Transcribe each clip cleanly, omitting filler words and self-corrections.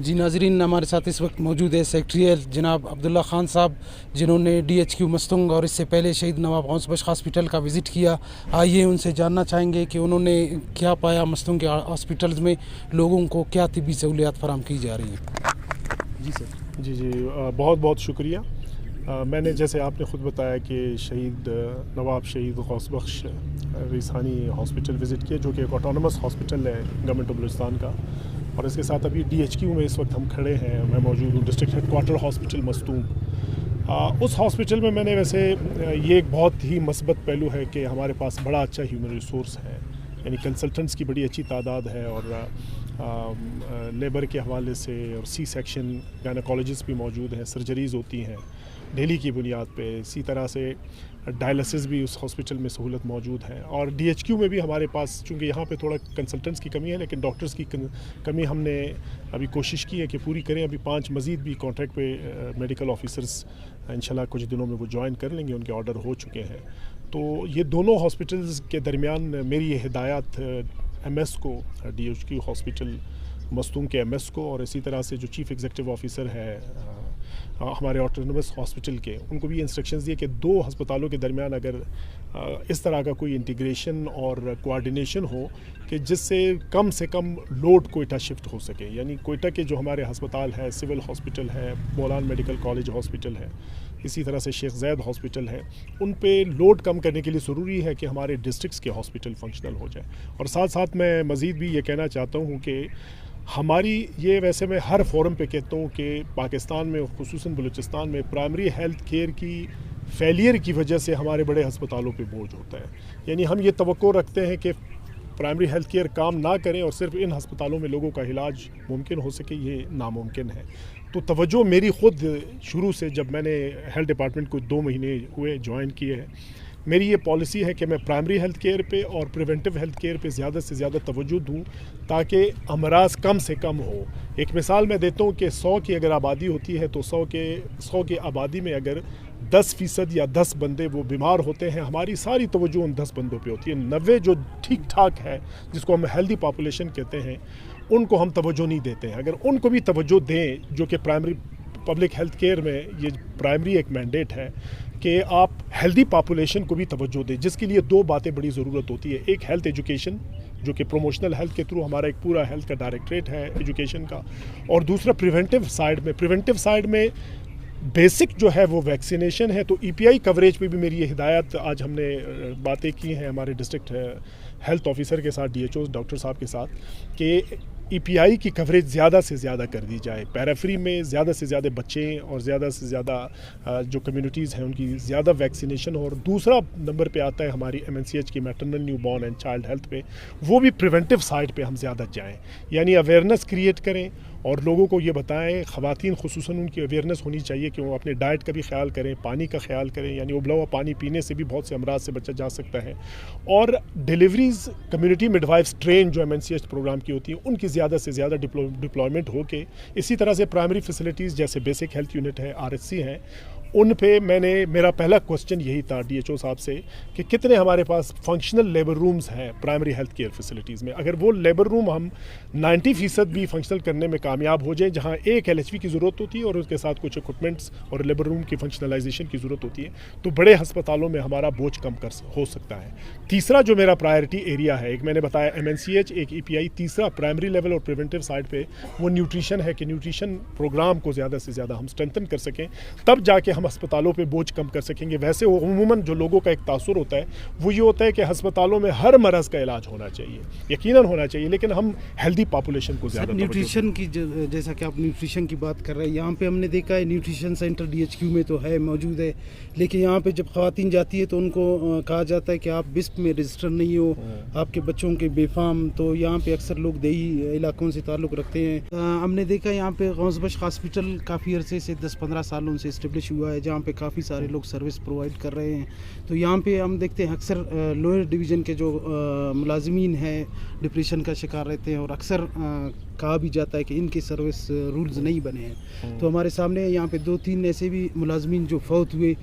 جی ناظرین، ہمارے ساتھ اس وقت موجود ہے سیکریٹری جناب عبداللہ خان صاحب، جنہوں نے DHQ مستنگ اور اس سے پہلے شہید نواب غوث بخش ہاسپٹل کا وزٹ کیا. آئیے ان سے جاننا چاہیں گے کہ انہوں نے کیا پایا مستنگ کے ہاسپٹلز میں، لوگوں کو کیا طبی سہولیات فراہم کی جا رہی ہیں. جی سر. جی بہت بہت شکریہ. میں نے جیسے آپ نے خود بتایا کہ شہید نواب شہید غوث بخش ریسانی ہاسپٹل وزٹ کیا، جو کہ ایک آٹونومس ہاسپٹل ہے گورنمنٹ آف بلوچستان کا، اور اس کے ساتھ ابھی DHQ میں اس وقت ہم کھڑے ہیں. میں موجود ہوں district headquarter hospital Mastung. اس ہاسپٹل میں نے ویسے یہ ایک بہت ہی مثبت پہلو ہے کہ ہمارے پاس بڑا اچھا ہیومن ریسورس ہے، یعنی کنسلٹنٹس کی بڑی اچھی تعداد ہے، اور لیبر کے حوالے سے اور سی سیکشن گائنیکالوجسٹ بھی موجود ہیں، سرجریز ہوتی ہیں ڈیلی کی بنیاد پہ. اسی طرح سے ڈائلسس بھی اس ہاسپٹل میں سہولت موجود ہے. اور DHQ میں بھی ہمارے پاس چونکہ یہاں پہ تھوڑا کنسلٹنٹس کی کمی ہے، لیکن ڈاکٹرز کی کمی ہم نے ابھی کوشش کی ہے کہ پوری کریں. ابھی 5 مزید بھی کانٹریکٹ پہ میڈیکل آفیسرز انشاءاللہ کچھ دنوں میں وہ جوائن کر لیں گے، ان کے آرڈر ہو چکے ہیں. تو یہ دونوں ہاسپٹلز کے درمیان میری یہ ہدایات MS کو، DHQ ہاسپٹل مستونگ کے MS کو، اور اسی طرح سے جو چیف ایگزیکٹو آفیسر ہے ہمارے آٹونومس ہاسپٹل کے، ان کو بھی انسٹرکشنز دیے کہ 2 ہسپتالوں کے درمیان اگر اس طرح کا کوئی انٹیگریشن اور کوآرڈینیشن ہو کہ جس سے کم لوڈ کوئٹہ شفٹ ہو سکے. یعنی کوئٹہ کے جو ہمارے ہسپتال ہے، سول ہاسپٹل ہے، بولان میڈیکل کالج ہاسپٹل ہے، اسی طرح سے شیخ زید ہاسپٹل ہے، ان پہ لوڈ کم کرنے کے لیے ضروری ہے کہ ہمارے ڈسٹرکٹس کے ہاسپٹل فنکشنل ہو جائے. اور ساتھ ساتھ میں مزید بھی یہ کہنا چاہتا ہوں کہ ہماری یہ، ویسے میں ہر فورم پہ کہتا ہوں کہ پاکستان میں خصوصاً بلوچستان میں پرائمری ہیلتھ کیئر کی فیلئر کی وجہ سے ہمارے بڑے ہسپتالوں پہ بوجھ ہوتا ہے. یعنی ہم یہ توقع رکھتے ہیں کہ پرائمری ہیلتھ کیئر کام نہ کریں اور صرف ان ہسپتالوں میں لوگوں کا علاج ممکن ہو سکے، یہ ناممکن ہے. تو توجہ میری خود شروع سے، جب میں نے ہیلتھ ڈپارٹمنٹ کو 2 مہینے ہوئے جوائن کیے ہیں، میری یہ پالیسی ہے کہ میں پرائمری ہیلتھ کیئر پہ اور پریونٹیو ہیلتھ کیئر پہ زیادہ سے زیادہ توجہ دوں تاکہ امراض کم سے کم ہو. ایک مثال میں دیتا ہوں کہ 100 کی اگر آبادی ہوتی ہے تو 100 کی آبادی میں اگر 10% یا 10 بندے وہ بیمار ہوتے ہیں، ہماری ساری توجہ ان 10 بندوں پہ ہوتی ہے. 90 جو ٹھیک ٹھاک ہے، جس کو ہم ہیلدی پاپولیشن کہتے ہیں، ان کو ہم توجہ نہیں دیتے ہیں. اگر ان کو بھی توجہ دیں، جو کہ پرائمری پبلک ہیلتھ کیئر میں یہ پرائمری ایک مینڈیٹ ہے کہ آپ ہیلدی پاپولیشن کو بھی توجہ دیں، جس کے لیے 2 باتیں بڑی ضرورت ہوتی ہے. ایک ہیلتھ ایجوکیشن، جو کہ پروموشنل ہیلتھ کے تھرو ہمارا ایک پورا ہیلتھ کا ڈائریکٹریٹ ہے ایجوکیشن کا، اور دوسرا پریونٹیو سائیڈ میں بیسک جو ہے وہ ویکسینیشن ہے. تو EPI کوریج پہ بھی میری یہ ہدایت، آج ہم نے باتیں کی ہیں ہمارے ڈسٹرکٹ ہیلتھ آفیسر کے ساتھ، DHO ڈاکٹر صاحب کے ساتھ، کہ EPI کی کوریج زیادہ سے زیادہ کر دی جائے. پیرافری میں زیادہ سے زیادہ بچے اور زیادہ سے زیادہ جو کمیونٹیز ہیں ان کی زیادہ ویکسینیشن. اور دوسرا نمبر پہ آتا ہے ہماری MNCH کی maternal new born and child health پہ، وہ بھی پریونٹیو سائڈ پہ ہم زیادہ جائیں. یعنی اویئرنیس کریٹ کریں اور لوگوں کو یہ بتائیں، خواتین خصوصاً ان کی اویئرنیس ہونی چاہیے کہ وہ اپنے ڈائٹ کا بھی خیال کریں، پانی کا خیال کریں. یعنی ابلا ہوا پانی پینے سے بھی بہت سے امراض سے بچا جا سکتا ہے. اور deliveries community mid wives train جو MNCH پروگرام کی ہوتی ہیں، ان کی زیادہ سے زیادہ ڈپلائمنٹ ہو کے، اسی طرح سے پرائمری فیسلٹیز جیسے بیسک ہیلتھ یونٹ ہے، RHC ہیں، ان پہ میرا پہلا کوسچن یہی تھا DHO صاحب سے کہ کتنے ہمارے پاس فنکشنل لیبر رومز ہیں پرائمری ہیلتھ کیئر فیسلٹیز میں. اگر وہ لیبر روم ہم 90% بھی فنکشنل کرنے میں کامیاب ہو جائیں، جہاں ایک LHV کی ضرورت ہوتی ہے اور اس کے ساتھ کچھ اکوپمنٹس اور لیبر روم کی فنکشنلائزیشن کی ضرورت ہوتی ہے، تو بڑے ہسپتالوں میں ہمارا بوجھ کم ہو سکتا ہے. تیسرا جو میرا پرائرٹی ایریا ہے، ایک میں نے بتایا MNCH، ایک EPI، تیسرا پرائمری لیول اور پریونٹیو سائڈ پہ وہ نیوٹریشن ہے کہ نیوٹریشن پروگرام کو زیادہ سے زیادہ ہم اسٹرینتھن کر سکیں، تب جا کے ہم ہسپتالوں پہ بوجھ کم کر سکیں گے. ویسے عموماً جو لوگوں کا ایک تاثر ہوتا ہے وہ یہ ہوتا ہے کہ ہسپتالوں میں ہر مرض کا علاج ہونا چاہیے، یقیناً ہونا چاہیے، لیکن ہم ہیلدی پاپولیشن کو زیادہ نیوٹریشن کی، جیسا کہ آپ نیوٹریشن کی بات کر رہے ہیں، یہاں پہ ہم نے دیکھا ہے نیوٹریشن سینٹر DHQ میں تو ہے، موجود ہے، لیکن یہاں پہ جب خواتین جاتی ہے تو ان کو کہا جاتا ہے کہ آپ BISP میں رجسٹر نہیں ہو، آپ کے بچوں کے بے فام. تو یہاں پہ اکثر لوگ دیہی علاقوں سے تعلق رکھتے ہیں. ہم نے دیکھا یہاں پہ غوث بخش ہاسپٹل کافی عرصے سے 10-15 سالوں سے اسٹیبلش ہوا ہے، جہاں پہ کافی سارے لوگ سروس پرووائڈ کر رہے ہیں. تو یہاں پہ ہم دیکھتے ہیں اکثر لوئر ڈویژن کے جو ملازمین ہیں ڈپریشن کا شکار رہتے ہیں، اور اکثر کہا بھی جاتا ہے کہ ان کے سروس رولز نہیں بنے ہیں. تو ہمارے سامنے یہاں پہ 2-3 ایسے بھی ملازمین جو فوت ہوئے،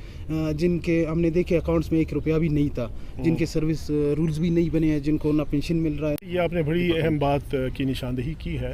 جن کے ہم نے دیکھے اکاؤنٹس میں 1 روپیہ بھی نہیں تھا، جن کے سروس رولز بھی نہیں بنے ہیں، جن کو نہ پینشن مل رہا ہے. یہ آپ نے بڑی اہم بات کی نشاندہی کی ہے